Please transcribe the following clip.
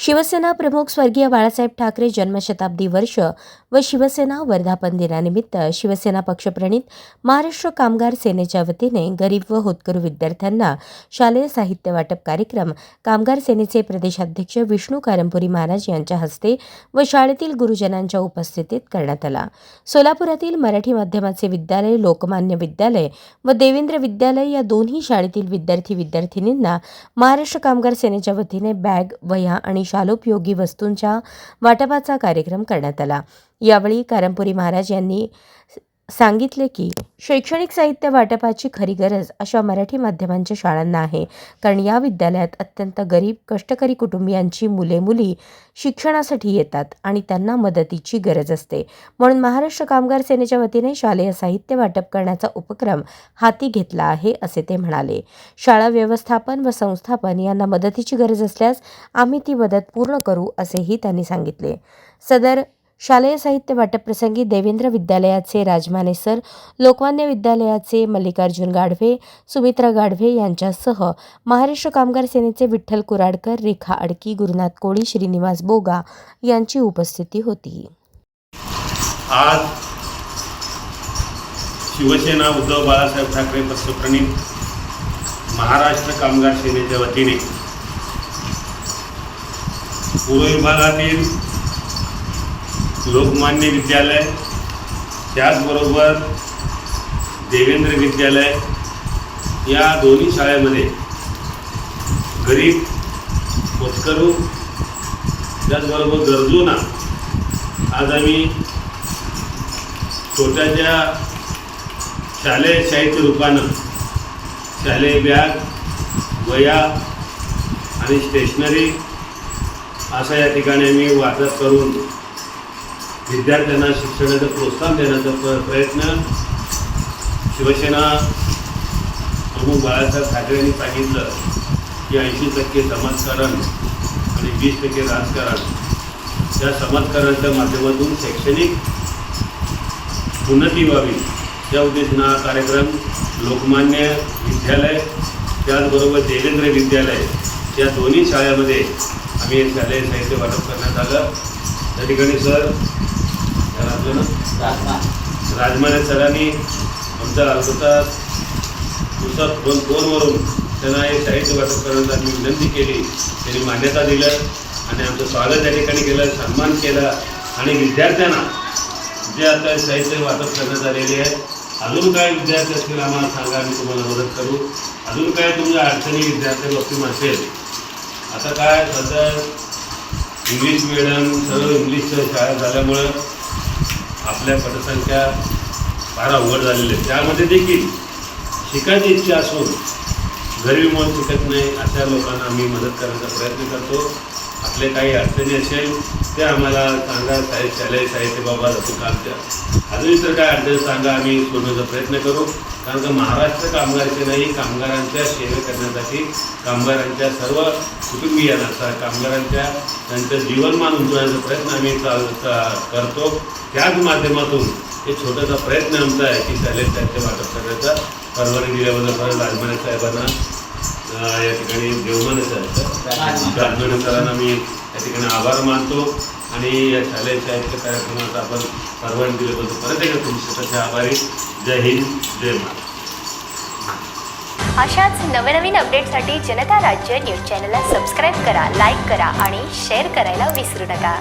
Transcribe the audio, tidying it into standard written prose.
शिवसेना प्रमुख स्वर्गीय बाळासाहेब ठाकरे जन्मशताब्दी वर्ष व शिवसेना वर्धापन दिनानिमित्त शिवसेना पक्षप्रणित महाराष्ट्र कामगार सेनेच्या वतीने गरीब व होतकरू विद्यार्थ्यांना शालेय साहित्य वाटप कार्यक्रम कामगार सेनेचे प्रदेशाध्यक्ष विष्णू कारंपुरी महाराज यांच्या हस्ते व शाळेतील गुरुजनांच्या उपस्थितीत करण्यात आला। सोलापुरातील मराठी माध्यमाचे विद्यालय, लोकमान्य विद्यालय व देवेंद्र विद्यालय या दोन्ही शाळेतील विद्यार्थी-विद्यार्थिनींना महाराष्ट्र कामगार सेनेच्या वतीने बॅग, वह्या आणि शालोपयोगी वस्तूंच्या वाटपाचा कार्यक्रम करण्यात आला। यावेळी कारंपुरी महाराज यांनी सांगितले की शैक्षणिक साहित्य वाटपाची खरी गरज अशा मराठी माध्यमांच्या शाळांना आहे, कारण या विद्यालयात अत्यंत गरीब कष्टकरी कुटुंबियांची मुले-मुली शिक्षणासाठी येतात आणि त्यांना मदतीची गरज असते। म्हणून महाराष्ट्र कामगार सेनेच्या वतीने शालेय साहित्य वाटप करण्याचा उपक्रम हाती घेतला आहे, असे ते म्हणाले। शाळा व्यवस्थापन व संस्थापन यांना मदतीची गरज असल्यास आम्ही ती मदत पूर्ण करू, असेही त्यांनी सांगितले। सदर शालेय साहित्य वाटप प्रसंगी देवेंद्र विद्यालयाचे राजमाने सर, लोकमान्य विद्यालयाचे मल्लिकार्जुन गाढवे, सुमित्रा गाढवे यांच्यासह महाराष्ट्र कामगार सेनेचे विठ्ठल कुराडकर, रेखा अडकी, गुरुनाथ कोळी, श्रीनिवास बोगा यांची उपस्थिती होती। आज शिवसेना उद्धव बाळासाहेब ठाकरे पक्षप्रणित महाराष्ट्र कामगार सेनेच्या वतीने पूर्व विभागातील लोकमान्य विद्यालय, त्याचबरोबर देवेंद्र विद्यालय या दोन्ही शाळेमध्ये गरीब, होतकरू, त्याचबरोबर गरजूंना आज आम्ही छोट्याशा शालेय साहित्य रूपानं शालेय बॅग, वह्या आणि स्टेशनरी असा या ठिकाणी आम्ही वाटप करून विद्यार्थ्यांना शिक्षणाचं प्रोत्साहन देण्याचा प्रयत्न शिवसेना प्रमुख बाळासाहेब ठाकरे यांनी सांगितलं की 80% समाजकारण आणि 20% राजकारण या समाजकारणाच्या माध्यमातून शैक्षणिक उन्नती व्हावी या उद्देशाने हा कार्यक्रम लोकमान्य विद्यालय त्याचबरोबर देवेंद्र विद्यालय या दोन्ही शाळेमध्ये आम्ही शालेय साहित्य वाटप करण्यात आलं। त्या ठिकाणी सर राजमाने सरांनी आमच्या अर्धा दिवसात फोनवरून त्यांना हे साहित्य वाटप करण्याची आम्ही विनंती केली, त्यांनी मान्यता दिलं आणि आमचं स्वागत या ठिकाणी केलं, सन्मान केला आणि विद्यार्थ्यांना जे आता साहित्य वाटप करण्यात आलेले आहे, अजून काय विद्यार्थी असतील आम्हाला सांगा, आम्ही तुम्हाला मदत करू। अजून काय तुमच्या अडचणी विद्यार्थी बाबतीत असेल, आता काय सध्या इंग्लिश मिडियम सर्व इंग्लिशच्या शाळा झाल्यामुळं आपल्या पटसंख्या फार अवघड झालेली आहे, त्यामध्ये देखील शिकायची इच्छा असून गरिबीमुळे शिकत नाही अशा लोकांना आम्ही मदत करण्याचा प्रयत्न करतो। आपले काही अडचणी असेल ते आम्हाला सांगा, शालेय साहित्य बाबा जातो आमच्या अजूनही तर काय अडचणी सांगा, आम्ही सोडण्याचा प्रयत्न करू। कारण का महाराष्ट्र कामगार सेनाही कामगारांच्या सेवा करण्यासाठी कामगारांच्या सर्व कुटुंबियांना कामगारांच्या त्यांचं जीवनमान उंचवण्याचा प्रयत्न आम्ही करतो। त्याच माध्यमातून हे छोटासा प्रयत्न आमचा आहे की शालेय साहित्य वाटप करण्याचा परवानगी दिल्याबद्दल परत राजमाने साहेबांना या ठिकाणी देवमाने राजमाने सरांना मी या ठिकाणी आभार मानतो आणि या शालेय साहित्य कार्यक्रमाचा आपण परवानगी दिल्याबद्दल परत एकदा तुमच्यासाठी आभारी। जय हिंद, जय महाराष्ट्र। अशाच नवनवीन अपडेटसाठी जनता राज्य न्यूज चॅनलला सबस्क्राईब करा, लाईक करा आणि शेअर करायला विसरू नका।